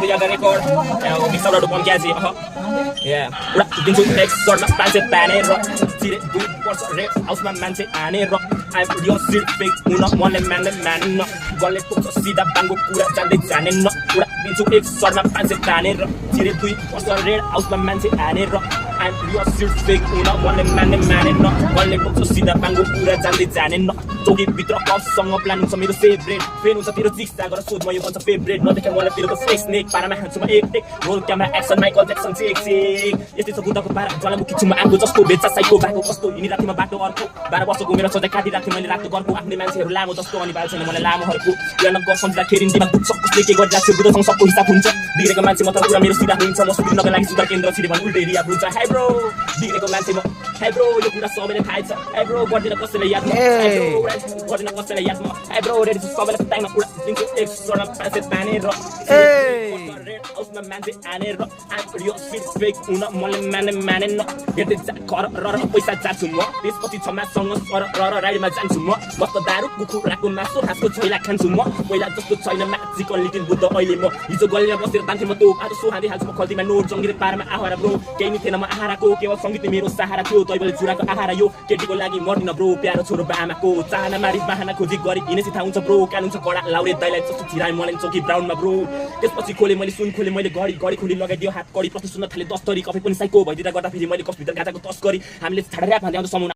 we got a record. We saw the one gazi. Yeah. Into next sort of fancy banner. See it, do it, what's red? House my man say, Annie rock. I'm your street fake, not one man, no. Gole to see the bango pura, and it's an no. Into X sort of fancy banner. See it, do it, what's red? House my man say, Annie rock. I'm your street fake, not one man, no. Gole to see the bango pura, and it's an no. So give me drop off song of plan, some of the favorite. Venus of the six, I got a suit, my one's a favorite. Not the can want to feel the face snake, para my hands to my egg. Roll camera action, Michael Jackson, take. Is this a good of para? To my angle, just go bits as I go back to you need to my back to our cook. But I was to go so the cat that can like to go to the man's here, Lamo, just go on the balcony and one lamb or cook. You are not going from that kid in the book, so they got just to do some support. Big recommend Motor, see that in some of the like to the Indra City, one day, hey bro, big recommend hey bro, you could have so many tides. Hey bro, what did I cost the yard? Hey bro, what did I cost the yard? Hey bro, there is a solid time of sort of passive banner. Hey. My man say anero I'm your sweet fake una mole man no get it cor roro पैसा जान्छु म त्यसपछि छमा सँग sir ररो राइडमा जान्छु म मस्त दारु कुकुराको मासु हासको छैला खान्छु म पहिला जस्तो छैन म्याजिक लिटिल बुद्ध अहिले म हिजो गल्लीमा बसेर तान्थे म तोप आज सुहादी हाल्छु म खल्तीमा नोट जंगिरे पारमा आहारा ब्रो केही नि थिएन म आहाराको केवल संगीत मेरो सहारा थियो तैबले जुराको आहारा यो केटीको लागि मर्दिन ब्रो प्यारो छोरो बामाको चाहना मारी बहाना खोजी गरी हिनेसी थाहा हुन्छ ब्रो कानुन छ कडा लाउरे दैलाई जस्तो छिराइ मलाई चौकी ब्राउनमा ब्रो त्यसपछि खोले मैले सुन खोले मैले गडी खुली लगाइदियो हात कडी प्रति सुन्न थाले 10 तरी कफी पनि साइको भइदिँदा गर्दा फेरि मैले कफ भित्र गाजाको तस्करी हामीले छाडा र्याप भन्दै आउँछ समूह